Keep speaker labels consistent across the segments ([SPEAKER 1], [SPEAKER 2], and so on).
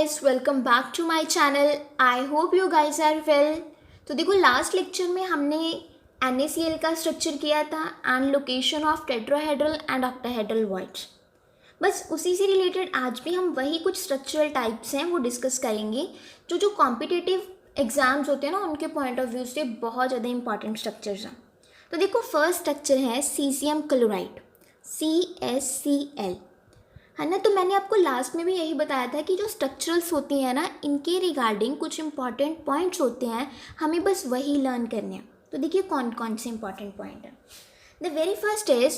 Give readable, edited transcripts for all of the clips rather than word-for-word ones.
[SPEAKER 1] guys, welcome back to my channel. I hope you guys are well. तो देखो last lecture में हमने NaCl का स्ट्रक्चर किया था and location of tetrahedral and octahedral voids. बस उसी से रिलेटेड आज भी हम वही कुछ स्ट्रक्चरल टाइप्स हैं वो डिस्कस करेंगे जो कॉम्पिटिटिव एग्जाम्स होते हैं ना उनके पॉइंट ऑफ व्यू से बहुत ज़्यादा इंपॉर्टेंट स्ट्रक्चर्स हैं. तो देखो फर्स्ट स्ट्रक्चर है सीजियम क्लोराइड CaCl, है ना. तो मैंने आपको लास्ट में भी यही बताया था कि जो स्ट्रक्चरल्स होती हैं ना इनके रिगार्डिंग कुछ इंपॉर्टेंट पॉइंट्स होते हैं, हमें बस वही लर्न करने हैं. तो देखिए कौन कौन से इंपॉर्टेंट पॉइंट हैं. द वेरी फर्स्ट इज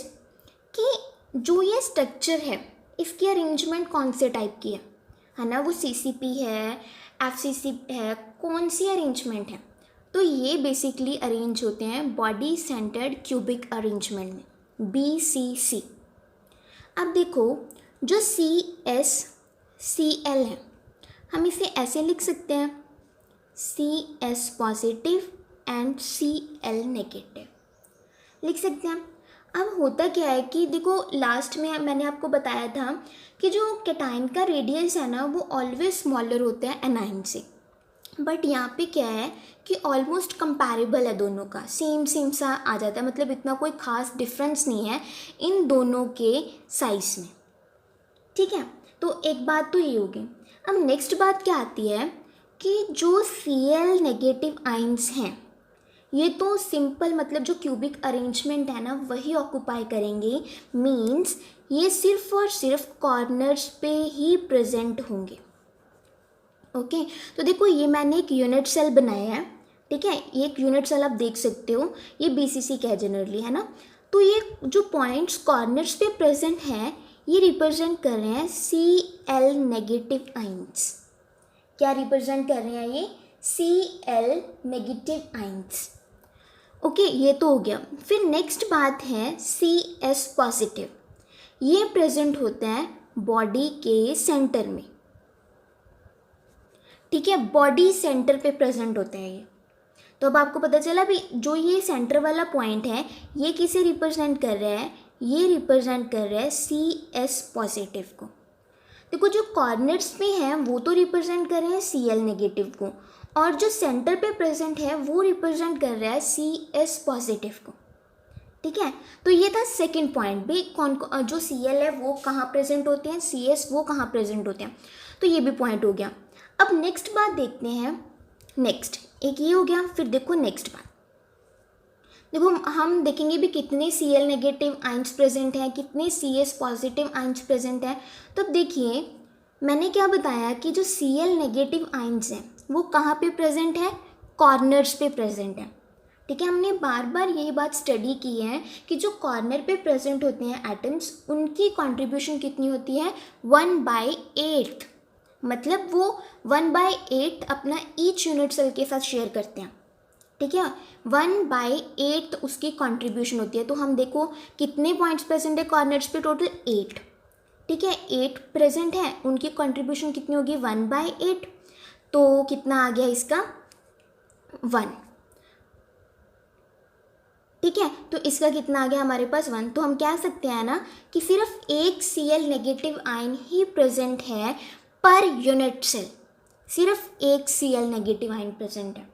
[SPEAKER 1] कि जो ये स्ट्रक्चर है इसकी अरेंजमेंट कौन से टाइप की है ना. वो CCP है, FCC है, कौन सी अरेंजमेंट है. तो ये बेसिकली अरेंज होते हैं बॉडी सेंटर्ड क्यूबिक अरेंजमेंट में, BCC. अब देखो जो CaCl है हम इसे ऐसे लिख सकते हैं CS positive and Cl negative लिख सकते हैं. अब होता क्या है कि देखो लास्ट में मैंने आपको बताया था कि जो कैटायन का रेडियस है ना वो ऑलवेज स्मॉलर होता है एनाइन से, बट यहाँ पे क्या है कि ऑलमोस्ट कंपैरेबल है, दोनों का सेम सा आ जाता है, मतलब इतना कोई ख़ास डिफरेंस नहीं है इन दोनों के साइज में. ठीक है, तो एक बात तो ये होगी. अब नेक्स्ट बात क्या आती है कि जो Cl नेगेटिव आइंस हैं ये तो सिंपल मतलब जो क्यूबिक अरेंजमेंट है ना वही ऑक्यूपाई करेंगे, मीन्स ये सिर्फ और सिर्फ कॉर्नर्स पे ही प्रेजेंट होंगे. ओके, तो देखो ये मैंने एक यूनिट सेल बनाया है. ठीक है, ये एक यूनिट सेल आप देख सकते हो, ये BCC का है जनरली, है ना. तो ये जो पॉइंट्स कॉर्नर्स पे प्रेजेंट हैं ये रिप्रेजेंट कर रहे हैं Cl नेगेटिव आइंस. क्या रिप्रेजेंट कर रहे हैं ये? Cl negative ions. ओके, ये तो हो गया. फिर नेक्स्ट बात है CS पॉजिटिव. ये प्रेजेंट होता है बॉडी के सेंटर में. ठीक है, बॉडी सेंटर पे प्रेजेंट होते हैं ये. तो अब आपको पता चला भी जो ये सेंटर वाला पॉइंट है ये किसे रिप्रेजेंट कर रहा है? ये रिप्रेजेंट कर रहा है CS पॉजिटिव को. देखो जो कॉर्नर्स पे हैं वो तो रिप्रेजेंट कर रहे हैं Cl नेगेटिव को, और जो सेंटर पे प्रेजेंट है वो रिप्रेजेंट कर रहा है CS पॉजिटिव को. ठीक है, तो ये था सेकंड पॉइंट भी, कौन जो Cl है वो कहाँ प्रेजेंट होते हैं, CS वो कहाँ प्रेजेंट होते हैं. तो ये भी पॉइंट हो गया. अब नेक्स्ट बात देखते हैं. नेक्स्ट एक ये हो गया. फिर देखो नेक्स्ट बात, देखो हम देखेंगे भी कितने Cl नेगेटिव आइंस प्रेजेंट हैं, कितने CS पॉजिटिव आइंस प्रेजेंट हैं. तो अब देखिए मैंने क्या बताया कि जो Cl नेगेटिव आइंस हैं वो कहाँ पे प्रेजेंट है? कॉर्नर्स पे प्रेजेंट है. ठीक है, हमने बार बार यही बात स्टडी की है कि जो कॉर्नर पे प्रेजेंट होते हैं एटम्स उनकी कॉन्ट्रीब्यूशन कितनी होती है? 1/8. मतलब वो 1/8 अपना ईच यूनिट सेल के साथ शेयर करते हैं. ठीक है, 1/8 उसकी कंट्रीब्यूशन होती है. तो हम देखो कितने पॉइंट्स प्रेजेंट है कॉर्नर्स पे? टोटल 8. ठीक है, 8 प्रेजेंट है, उनकी कंट्रीब्यूशन कितनी होगी? 1/8. तो कितना आ गया इसका? 1. ठीक है, तो इसका कितना आ गया हमारे पास? 1. तो हम कह सकते हैं ना कि सिर्फ एक Cl नेगेटिव आयन ही प्रेजेंट है पर यूनिट सेल. सिर्फ एक Cl नेगेटिव आयन प्रेजेंट है.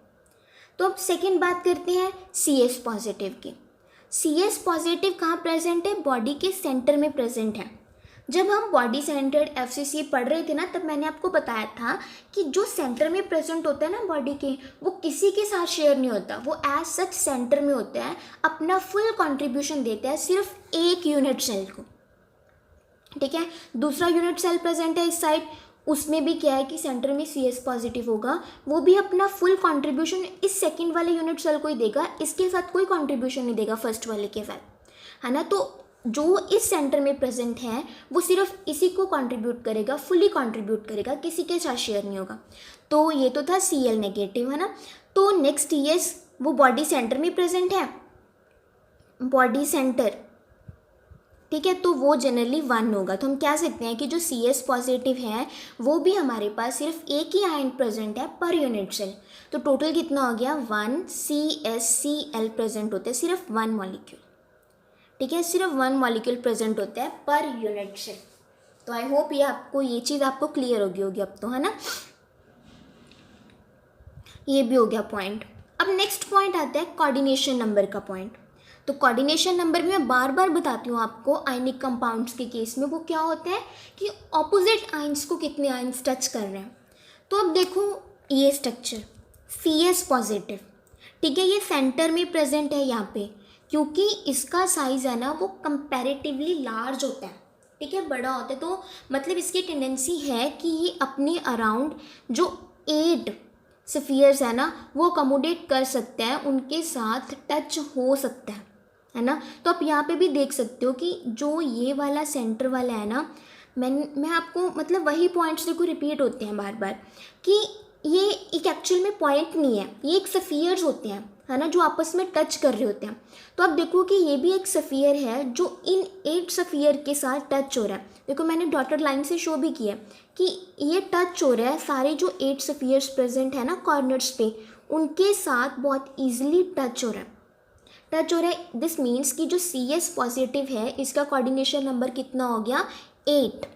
[SPEAKER 1] तो अब सेकेंड बात करते हैं CS पॉजिटिव की. CS पॉजिटिव कहाँ प्रेजेंट है? बॉडी के सेंटर में प्रेजेंट है. जब हम बॉडी सेंटर्ड FCC पढ़ रहे थे ना तब मैंने आपको बताया था कि जो सेंटर में प्रेजेंट होता है ना बॉडी के, वो किसी के साथ शेयर नहीं होता, वो एज सच सेंटर में होता है, अपना फुल कंट्रीब्यूशन देता है सिर्फ एक यूनिट सेल को. ठीक है, दूसरा यूनिट सेल प्रेजेंट है इस साइड, उसमें भी क्या है कि सेंटर में CS पॉजिटिव होगा, वो भी अपना फुल कंट्रीब्यूशन इस सेकंड वाले यूनिट सेल को ही देगा, इसके साथ कोई कंट्रीब्यूशन नहीं देगा फर्स्ट वाले के साथ, है ना. तो जो इस सेंटर में प्रेजेंट है वो सिर्फ इसी को कंट्रीब्यूट करेगा, फुली कंट्रीब्यूट करेगा, किसी के साथ शेयर नहीं होगा. तो ये तो था Cl नेगेटिव, है ना. तो नेक्स्ट TS वो बॉडी सेंटर में प्रेजेंट है, बॉडी सेंटर. ठीक है, तो वो जनरली 1 होगा. तो हम कह सकते हैं कि जो CS पॉजिटिव है वो भी हमारे पास सिर्फ एक ही आयन प्रेजेंट है पर यूनिट सेल. तो टोटल कितना हो गया? 1 CsCl प्रेजेंट होते हैं, सिर्फ 1 मॉलिक्यूल. ठीक है, सिर्फ 1 मॉलिक्यूल प्रेजेंट होता है पर यूनिट सेल. तो आई होप ये चीज़ आपको क्लियर होगी अब तो, है ना। ये भी हो गया पॉइंट। अब नेक्स्ट पॉइंट आता है कोऑर्डिनेशन नंबर का पॉइंट। तो कोऑर्डिनेशन नंबर में मैं बार बार बताती हूँ आपको, आयनिक कंपाउंड्स के केस में वो क्या होता है कि ऑपोजिट आयंस को कितने आयंस टच कर रहे हैं। तो अब देखो ये स्ट्रक्चर CS पॉजिटिव, ठीक है, ये सेंटर में प्रेजेंट है यहाँ पे, क्योंकि इसका साइज़ है ना वो कंपैरेटिवली लार्ज होता है, ठीक है, बड़ा होता है। तो मतलब इसकी टेंडेंसी है कि ये अपने अराउंड जो 8 स्फीयर्स है ना वो अकोमोडेट कर सकते हैं, उनके साथ टच हो सकता है ना। तो आप यहाँ पे भी देख सकते हो कि जो ये वाला सेंटर वाला है ना, मैं आपको मतलब वही पॉइंट्स देखो रिपीट होते हैं बार बार कि ये एक एक्चुअल में पॉइंट नहीं है, ये एक स्फीयर्स होते हैं, है ना, जो आपस में टच कर रहे होते हैं। तो आप देखो कि ये भी एक स्फीयर है जो इन 8 स्फीयर के साथ टच हो रहा है। देखो मैंने डॉटेड लाइन से शो भी किया कि ये टच हो रहा है, सारे जो 8 स्फीयर्स प्रेजेंट है ना कॉर्नर्स पे, उनके साथ बहुत ईजिली टच हो रहा है। दिस मीन्स कि जो CS पॉजिटिव है इसका कोऑर्डिनेशन नंबर कितना हो गया 8,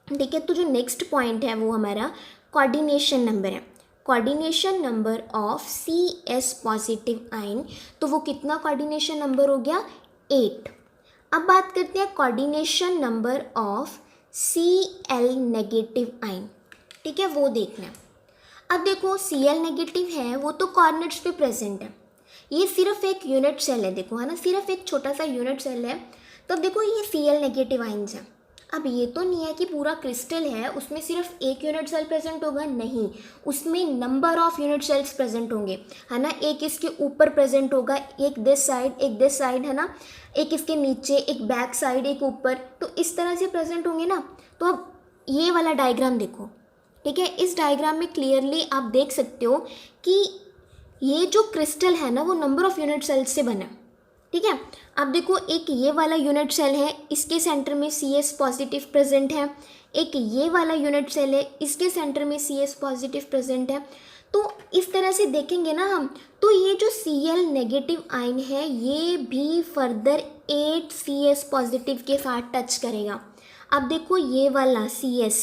[SPEAKER 1] ठीक है। तो जो नेक्स्ट पॉइंट है वो हमारा कोऑर्डिनेशन नंबर है, coordination number of CS positive ion. तो वो कितना कोऑर्डिनेशन नंबर हो गया 8। अब बात करते हैं coordination number of Cl negative ion, ठीक है, वो देखना है। अब देखो Cl नेगेटिव है वो तो कॉर्नर्स पे प्रेजेंट है, ये सिर्फ एक यूनिट सेल है, देखो है ना, सिर्फ एक छोटा सा यूनिट सेल है। तो अब देखो ये Cl नेगेटिव आयन्स है। अब ये तो नहीं है कि पूरा क्रिस्टल है उसमें सिर्फ एक यूनिट सेल प्रेजेंट होगा, नहीं, उसमें number of unit cells present होंगे, है ना। एक इसके ऊपर प्रेजेंट होगा, एक दिस साइड, एक दिस साइड, है ना, एक इसके नीचे, एक बैक साइड, एक ऊपर, तो इस तरह से प्रेजेंट होंगे ना। तो अब ये वाला डायग्राम देखो, ठीक है, इस डायग्राम में क्लियरली आप देख सकते हो कि ये जो क्रिस्टल है ना वो नंबर ऑफ यूनिट सेल्स से बना, ठीक है। अब देखो एक ये वाला यूनिट सेल है, इसके सेंटर में CS पॉजिटिव प्रेजेंट है, एक ये वाला यूनिट सेल है, इसके सेंटर में CS पॉजिटिव प्रेजेंट है। तो इस तरह से देखेंगे ना हम, तो ये जो Cl नेगेटिव आयन है ये भी फर्दर 8 CS पॉजिटिव के साथ टच करेगा। अब देखो ये वाला CS,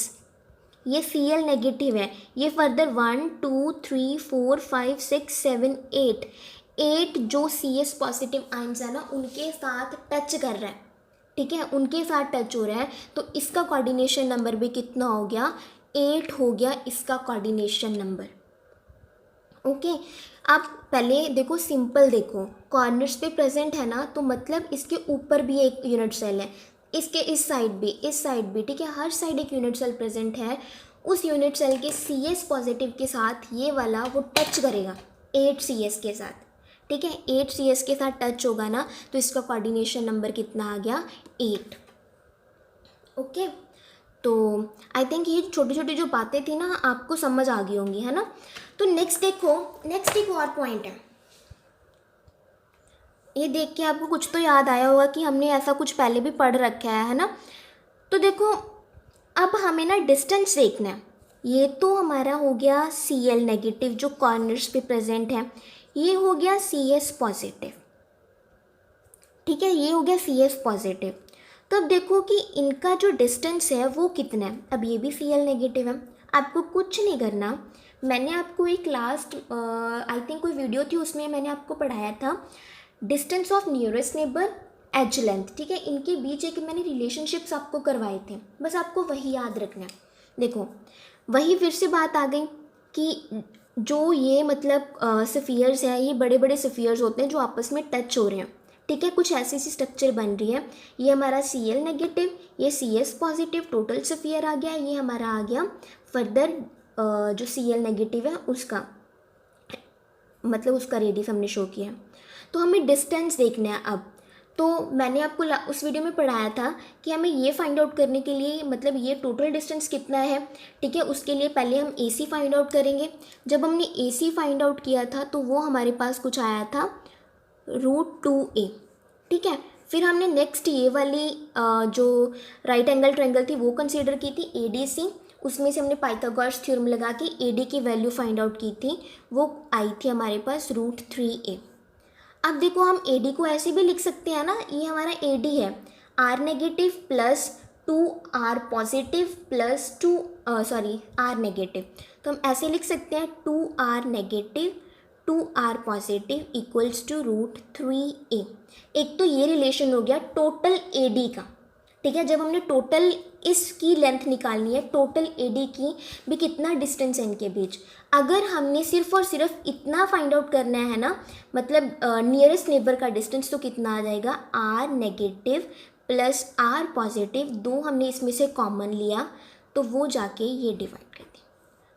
[SPEAKER 1] ये Cl नेगेटिव है, ये फर्दर 1 2 3 4 5 6 7 8 जो CS पॉजिटिव आयन्स है ना उनके साथ टच कर रहा है, ठीक है, उनके साथ टच हो रहा है। तो इसका कोऑर्डिनेशन नंबर भी कितना हो गया 8 हो गया इसका कोऑर्डिनेशन नंबर। ओके, आप पहले देखो, सिंपल देखो, कॉर्नर्स पे प्रेजेंट है ना, तो मतलब इसके ऊपर भी एक यूनिट सेल है, इसके इस साइड भी, ठीक है, हर साइड एक यूनिट सेल प्रेजेंट है। उस यूनिट सेल के CS पॉजिटिव के साथ ये वाला वो टच करेगा 8 CS के साथ, ठीक है, 8 CS के साथ टच होगा ना, तो इसका कोऑर्डिनेशन नंबर कितना आ गया 8। ओके, तो आई थिंक ये छोटी छोटी जो बातें थी ना आपको समझ आ गई होंगी, है ना। तो नेक्स्ट देखो, नेक्स्ट एक और पॉइंट है, ये देख के आपको कुछ तो याद आया होगा कि हमने ऐसा कुछ पहले भी पढ़ रखा है ना। तो देखो अब हमें ना डिस्टेंस देखना है। ये तो हमारा हो गया Cl नेगेटिव जो कॉर्नर्स पे प्रेजेंट है, ये हो गया CS पॉजिटिव, ठीक है, ये हो गया CS पॉजिटिव। तो अब देखो कि इनका जो डिस्टेंस है वो कितना है। अब ये भी Cl नेगेटिव है, आपको कुछ नहीं करना, मैंने आपको एक लास्ट आई थिंक कोई वीडियो थी उसमें मैंने आपको पढ़ाया था distance of nearest neighbour edge length, ठीक है, इनके बीच एक मैंने रिलेशनशिप्स आपको करवाए थे, बस आपको वही याद रखना है। देखो वही फिर से बात आ गई कि जो ये मतलब स्फीयर्स हैं, ये बड़े बड़े स्फीयर्स होते हैं जो आपस में टच हो रहे हैं, ठीक है, कुछ ऐसी सी स्ट्रक्चर बन रही है। ये हमारा Cl नेगेटिव, ये CS पॉजिटिव, टोटल स्फीयर आ गया, ये हमारा आ गया फर्दर जो Cl नेगेटिव है उसका मतलब उसका रेडियस हमने शो किया। तो हमें डिस्टेंस देखना है। अब तो मैंने आपको उस वीडियो में पढ़ाया था कि हमें ये फाइंड आउट करने के लिए मतलब ये टोटल डिस्टेंस कितना है, ठीक है, उसके लिए पहले हम AC फाइंड आउट करेंगे। जब हमने AC फाइंड आउट किया था तो वो हमारे पास कुछ आया था √2a, ठीक है। फिर हमने नेक्स्ट ये वाली जो राइट एंगल ट्रायंगल थी वो कंसीडर की थी ADC, उसमें से हमने पाइथागोरस थ्योरम लगा के AD की वैल्यू फाइंड आउट की थी, वो आई थी हमारे पास √3a। अब देखो हम AD को ऐसे भी लिख सकते हैं ना, ये हमारा AD है R negative plus 2r positive plus r negative. तो हम ऐसे लिख सकते हैं 2r negative 2r positive equals to √3a। एक तो ये रिलेशन हो गया टोटल AD का, ठीक है। जब हमने टोटल इसकी लेंथ निकालनी है, टोटल AD की भी कितना डिस्टेंस है इनके बीच, अगर हमने सिर्फ और सिर्फ इतना फाइंड आउट करना है ना, मतलब नियरेस्ट नेबर का डिस्टेंस, तो कितना आ जाएगा r negative plus r positive, दो हमने इसमें से कॉमन लिया तो वो जाके ये डिवाइड कर दी।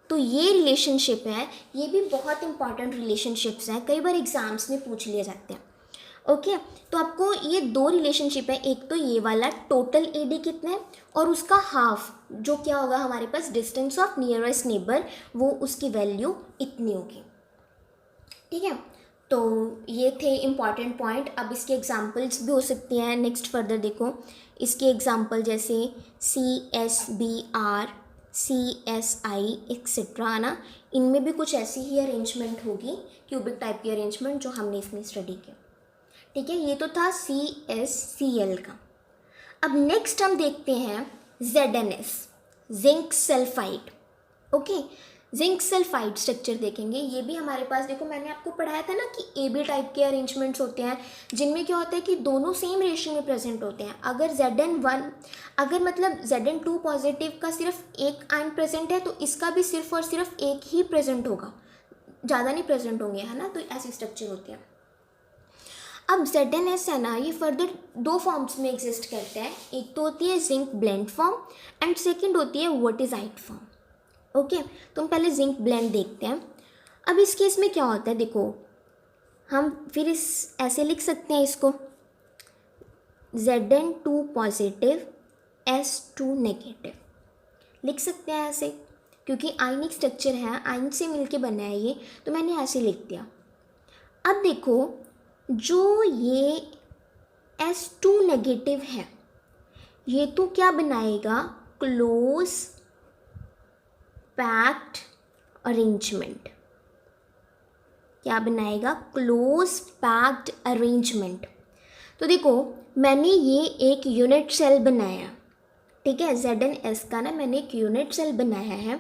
[SPEAKER 1] तो ये रिलेशनशिप है, ये भी बहुत इंपॉर्टेंट रिलेशनशिप्स हैं, कई बार एग्जाम्स में पूछ लिए जाते हैं। ओके तो आपको ये दो रिलेशनशिप है, एक तो ये वाला टोटल AD कितना है और उसका हाफ जो क्या होगा हमारे पास डिस्टेंस ऑफ नियरेस्ट नेबर, वो उसकी वैल्यू इतनी होगी, ठीक है। तो ये थे इम्पॉर्टेंट पॉइंट। अब इसके एग्जांपल्स भी हो सकती हैं। नेक्स्ट फर्दर देखो, इसके एग्जांपल जैसे CSBR CSI एक्सेट्रा, है ना, इनमें भी कुछ ऐसी ही अरेंजमेंट होगी, क्यूबिक टाइप की अरेंजमेंट जो हमने इसमें स्टडी की, ठीक है। ये तो था CSCl का। अब नेक्स्ट हम देखते हैं ZnS zinc sulphide. Okay zinc sulphide structure देखेंगे। ये भी हमारे पास, देखो मैंने आपको पढ़ाया था ना कि AB टाइप के अरेंजमेंट्स होते हैं जिनमें क्या होता है कि दोनों सेम रेशियो में प्रेजेंट होते हैं। अगर Zn1 अगर मतलब Zn2 पॉजिटिव का सिर्फ एक आयन प्रेजेंट है तो इसका भी सिर्फ और सिर्फ एक ही प्रेजेंट होगा, ज़्यादा नहीं प्रेजेंट होंगे, है ना। तो ऐसी स्ट्रक्चर होती है। अब ZnS है ना, ये फर्दर दो फॉर्म्स में एग्जिस्ट करते हैं। एक तो होती है zinc blende form and second होती है वर्टिजाइट फॉर्म। ओके तो हम पहले जिंक ब्लेंड देखते हैं। अब इस केस में क्या होता है, देखो हम फिर इस ऐसे लिख सकते हैं इसको Zn2 पॉजिटिव S2 नेगेटिव लिख सकते हैं ऐसे, क्योंकि आयनिक स्ट्रक्चर है, आयन से मिलके बना है ये, तो मैंने ऐसे लिख दिया। अब देखो जो ये S2 नेगेटिव है ये तो क्या बनाएगा, क्लोज पैक्ड अरेंजमेंट। क्या बनाएगा, क्लोज पैक्ड अरेंजमेंट। तो देखो मैंने ये एक यूनिट सेल बनाया, ठीक है, ZnS का ना मैंने एक यूनिट सेल बनाया है,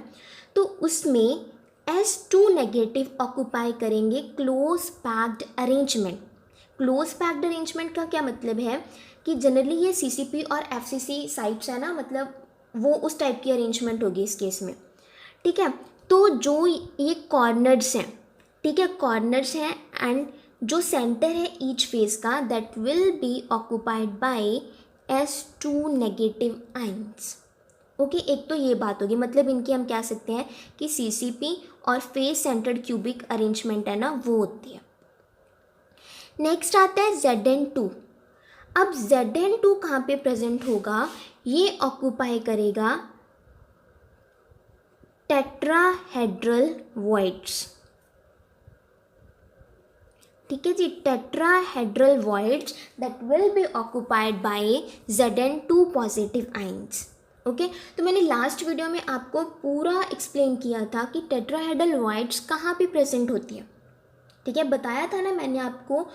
[SPEAKER 1] तो उसमें S2 नेगेटिव ऑक्यूपाई करेंगे close packed arrangement. Close packed arrangement का क्या मतलब है कि जनरली ये CCP और FCC साइट्स है ना, मतलब वो उस टाइप की अरेंजमेंट होगी इस केस में, ठीक है। तो जो ये कॉर्नर्स हैं, ठीक है, कॉर्नर्स हैं एंड जो सेंटर है ईच फेस का that will be occupied bye S2 negative ions. Okay एक तो ये बात होगी, मतलब इनकी हम कह सकते हैं कि CCP और फेस सेंटर्ड क्यूबिक अरेंजमेंट है ना वो होती है। नेक्स्ट आता है Zn2। अब Zn2 कहाँ पे प्रेजेंट होगा, ये ऑक्यूपाई करेगा टेट्राहेड्रल वॉइड्स, ठीक है जी, tetrahedral voids that will be occupied by Zn2 positive ions. Okay तो मैंने लास्ट वीडियो में आपको पूरा एक्सप्लेन किया था कि टेट्राहेड्रल वॉइड्स कहाँ पे प्रेजेंट होती है, ठीक है, बताया था ना मैंने आपको।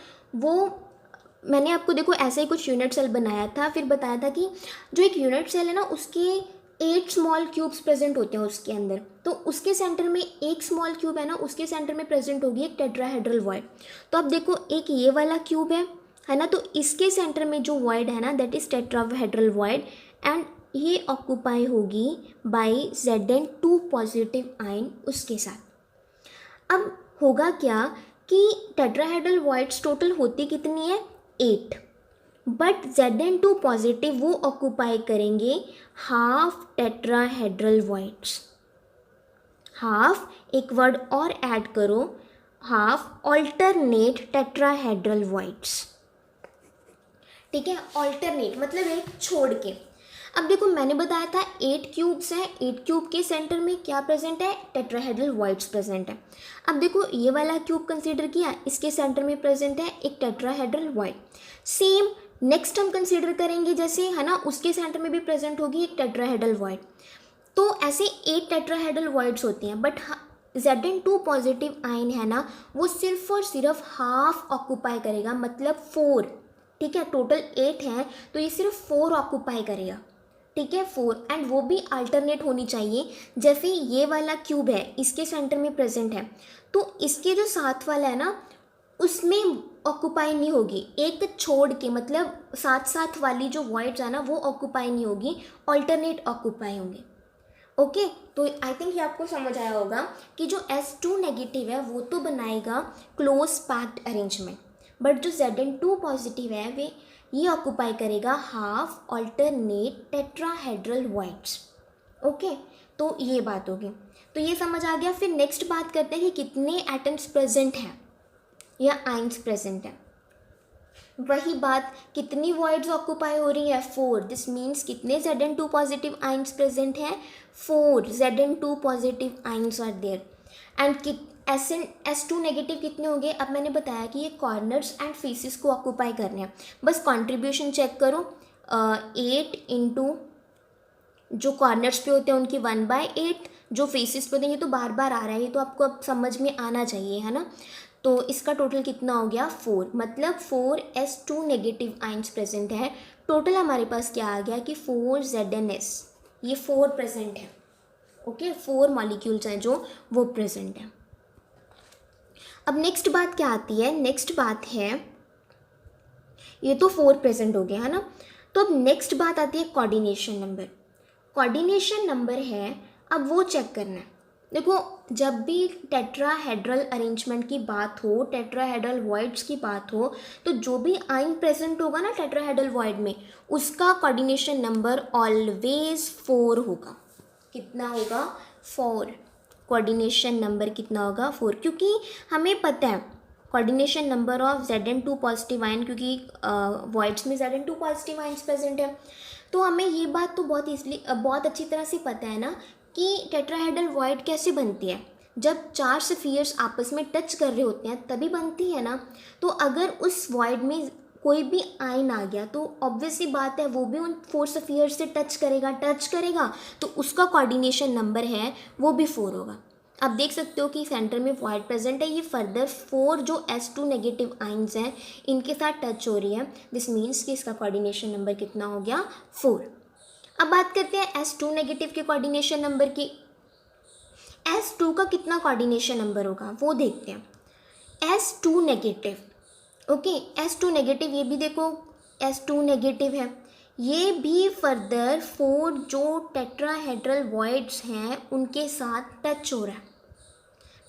[SPEAKER 1] मैंने आपको देखो ऐसे ही कुछ यूनिट सेल बनाया था, फिर बताया था कि जो एक यूनिट सेल है ना उसके 8 स्मॉल क्यूब्स प्रेजेंट होते हैं उसके अंदर, तो उसके सेंटर में एक स्मॉल क्यूब है ना, उसके सेंटर में प्रेजेंट होगी एक टेट्राहेड्रल वॉइड। तो अब देखो एक ये वाला क्यूब है ना, तो इसके सेंटर में जो वॉइड है ना that is tetrahedral void and ये ऑक्यूपाई होगी बाय Zn2 पॉजिटिव आयन उसके साथ। अब होगा क्या कि टेट्राहेड्रल वॉइड्स टोटल होती कितनी है, 8, बट Zn2 पॉजिटिव वो ऑक्यूपाई करेंगे हाफ टेट्राहेड्रल वॉइड्स। हाफ एक वर्ड और ऐड करो, हाफ ऑल्टरनेट टेट्राहेड्रल वॉइड्स, ठीक है, ऑल्टरनेट मतलब एक छोड़ के। अब देखो मैंने बताया था 8 क्यूब्स हैं, 8 क्यूब के सेंटर में क्या प्रेजेंट है, टेट्राहेड्रल वॉइड्स प्रेजेंट है। अब देखो ये वाला क्यूब कंसीडर किया, इसके सेंटर में प्रेजेंट है एक टेट्राहेड्रल वॉइड। सेम नेक्स्ट हम कंसीडर करेंगे जैसे है ना, उसके सेंटर में भी प्रेजेंट होगी एक टेट्राहेड्रल वॉइड। तो ऐसे 8 टेट्राहेड्रल वॉइड्स होती हैं, बट Zn2 पॉजिटिव आयन है ना वो सिर्फ और सिर्फ हाफ ऑक्यूपाई करेगा, मतलब 4, ठीक है, टोटल 8 हैं तो ये सिर्फ 4 ऑक्यूपाई करेगा, ठीक है 4, एंड वो भी अल्टरनेट होनी चाहिए। जैसे ये वाला क्यूब है इसके सेंटर में प्रेजेंट है, तो इसके जो साथ वाला है ना उसमें ऑक्यूपाई नहीं होगी, एक छोड़ के, मतलब साथ साथ वाली जो वॉइड्स है ना वो ऑक्यूपाई नहीं होगी, ऑल्टरनेट ऑक्यूपाई होंगे। ओके, तो आई थिंक ये आपको समझ आया होगा कि जो S2 नेगेटिव है वो तो बनाएगा क्लोज पैक्ड अरेंजमेंट, बट जो Zn2 पॉजिटिव है वे ये ऑक्यूपाई करेगा half alternate tetrahedral voids. Okay, तो ये बात होगी, तो ये समझ आ गया। फिर नेक्स्ट बात करते हैं कि कितने एटम्स प्रेजेंट हैं या आइंस प्रेजेंट है। वही बात, कितनी वॉइड्स ऑक्यूपाई हो रही है 4, दिस मीन्स कितने Zn2 पॉजिटिव आइंस प्रेजेंट हैं 4 Zn2 positive ions are there. And S2 negative कितने हो गए, अब मैंने बताया कि ये कॉर्नर्स एंड फेसेस को ऑक्यूपाई करने हैं, बस कॉन्ट्रीब्यूशन चेक करो 8 इंटू जो कॉर्नर्स पे होते हैं उनकी 1/8, जो फेसेस पे होते हैं ये तो बार बार आ रहा है, ये तो आपको अब समझ में आना चाहिए है ना। तो इसका टोटल कितना हो गया 4, मतलब 4 S2 नेगेटिव आइंस प्रेजेंट है। टोटल हमारे पास क्या आ गया कि 4 ZnS, ये 4 प्रेजेंट है। ओके, 4 मॉलिक्यूल्स हैं जो वो प्रेजेंट है। अब नेक्स्ट बात क्या आती है, नेक्स्ट बात है, ये तो 4 प्रेजेंट हो गया है ना, तो अब नेक्स्ट बात आती है कोऑर्डिनेशन नंबर। कोऑर्डिनेशन नंबर है, अब वो चेक करना है। देखो जब भी टेट्राहेड्रल अरेंजमेंट की बात हो, टेट्राहेड्रल वॉइड्स की बात हो, तो जो भी आइन प्रेजेंट होगा ना टेट्राहेड्रल वॉइड में उसका कोऑर्डिनेशन नंबर ऑलवेज 4 होगा। कितना होगा 4, कोऑर्डिनेशन नंबर कितना होगा 4, क्योंकि हमें पता है coordination number of Zn2 positive ion, क्योंकि वॉइड्स में Zn2 पॉजिटिव आइंस प्रेजेंट है, तो हमें ये बात तो बहुत अच्छी तरह से पता है ना कि टेट्राहेड्रल वॉइड कैसे बनती है। जब 4 सफियर्स आपस में टच कर रहे होते हैं तभी बनती है ना। तो अगर उस वॉइड में कोई भी आयन आ गया तो ऑब्वियसली बात है वो भी उन 4 सफियर्स से टच करेगा, तो उसका कोऑर्डिनेशन नंबर है वो भी 4 होगा। आप देख सकते हो कि सेंटर में वॉइड प्रेजेंट है, ये फर्दर 4 जो S2 नेगेटिव आइंस हैं इनके साथ टच हो रही है, दिस मीन्स कि इसका कोऑर्डिनेशन नंबर कितना हो गया 4। अब बात करते हैं S2 नेगेटिव के कोऑर्डिनेशन नंबर की। S2 का कितना कोऑर्डिनेशन नंबर होगा वो देखते हैं। S2 negative, okay, S2 negative, ये भी देखो S2 नेगेटिव है, ये भी फर्दर 4 जो टेट्राहेड्रल वॉइड्स हैं उनके साथ टच हो रहा है,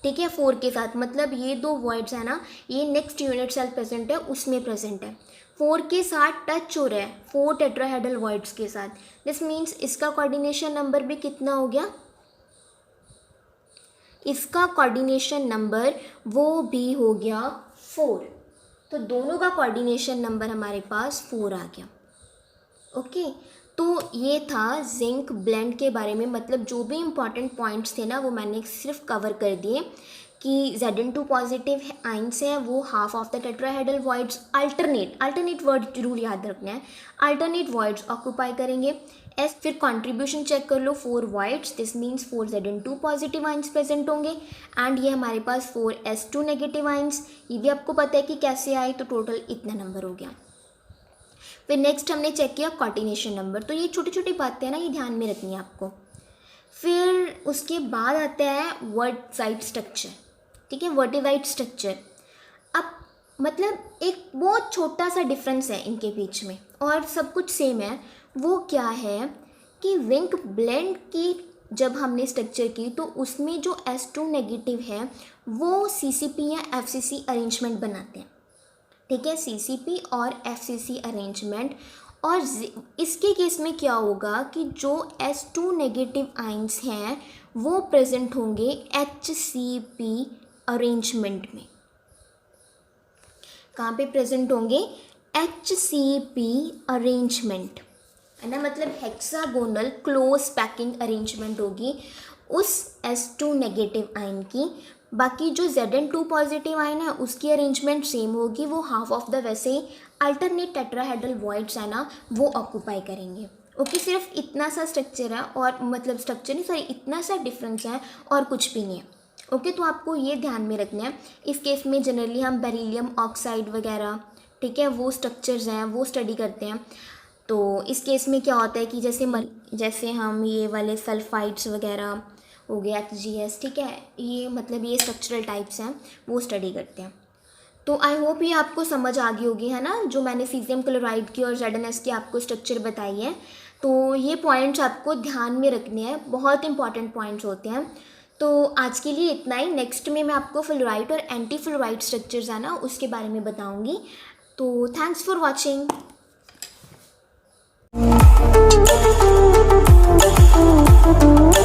[SPEAKER 1] ठीक है 4 के साथ, मतलब ये 2 वॉइड्स है ना, ये नेक्स्ट यूनिट सेल प्रेजेंट है उसमें प्रेजेंट है, 4 के साथ टच हो रहा है 4 टेट्राहेड्रल वॉइड्स के साथ, दिस मीन्स इसका कोऑर्डिनेशन नंबर भी कितना हो गया, इसका कोऑर्डिनेशन नंबर वो भी हो गया 4। तो दोनों का कोऑर्डिनेशन नंबर हमारे पास 4 आ गया। ओके, तो ये था जिंक ब्लेंड के बारे में, मतलब जो भी इम्पॉर्टेंट पॉइंट्स थे ना वो मैंने सिर्फ कवर कर दिए कि Zn2 पॉजिटिव आइंस है वो half of the tetrahedral voids alternate word जरूर याद रखना है, अल्टरनेट वॉइड्स ऑक्यूपाई करेंगे। एस फिर कंट्रीब्यूशन चेक कर लो 4 voids, this means 4 Zn2 positive ions present होंगे, एंड ये हमारे पास 4 S2 नेगेटिव आइंस, ये भी आपको पता है कि कैसे आए, तो टोटल इतना नंबर हो गया। फिर नेक्स्ट हमने चेक किया कोऑर्डिनेशन नंबर, तो ये छोटी छोटी बातें हैं ना, ये ध्यान में रखनी है आपको। फिर उसके बाद आता है वर्टिसाइड स्ट्रक्चर, ठीक है, वर्टिसाइड स्ट्रक्चर। अब मतलब एक बहुत छोटा सा डिफरेंस है इनके बीच में और सब कुछ सेम है, वो क्या है कि जिंक ब्लेंड की जब हमने स्ट्रक्चर की तो उसमें जो S2 नेगेटिव है वो CCP या FCC अरेंजमेंट बनाते हैं, ठीक है, CCP और FCC अरेंजमेंट। और इसके केस में क्या होगा कि जो S2 नेगेटिव आइंस हैं वो प्रेजेंट होंगे HCP अरेंजमेंट में। कहाँ पे प्रेजेंट होंगे, HCP अरेंजमेंट, है ना, मतलब हेक्सागोनल क्लोज पैकिंग अरेंजमेंट होगी उस S2 नेगेटिव आयन की। बाकी जो Zn2 पॉजिटिव आयन है उसकी अरेंजमेंट सेम होगी, वो हाफ ऑफ द वैसे अल्टरनेट टेट्राहेड्रल वॉइड्स है ना वो ऑक्यूपाई करेंगे। ओके, सिर्फ इतना सा स्ट्रक्चर है, और मतलब स्ट्रक्चर नहीं सॉरी इतना सा डिफरेंस है और कुछ भी नहीं है। ओके, तो आपको ये ध्यान में रखना है। इस केस में जनरली हम बेरिलियम ऑक्साइड वगैरह, ठीक है, वो स्ट्रक्चर्स हैं वो स्टडी करते हैं। तो इस केस में क्या होता है कि जैसे हम ये वाले सल्फाइड्स वगैरह हो गया HGS, ठीक है, ये मतलब ये स्ट्रक्चरल टाइप्स हैं वो स्टडी करते हैं। तो आई होप ये आपको समझ आ गई होगी, है ना, जो मैंने सीजियम क्लोराइड की और ZnS की आपको स्ट्रक्चर बताई है। तो ये पॉइंट्स आपको ध्यान में रखने हैं, बहुत इंपॉर्टेंट पॉइंट्स होते हैं। तो आज के लिए इतना ही। नेक्स्ट में मैं आपको फ्लोराइड और एंटी फ्लोराइड स्ट्रक्चर्स है ना उसके बारे में बताऊँगी। तो थैंक्स फॉर वॉचिंग।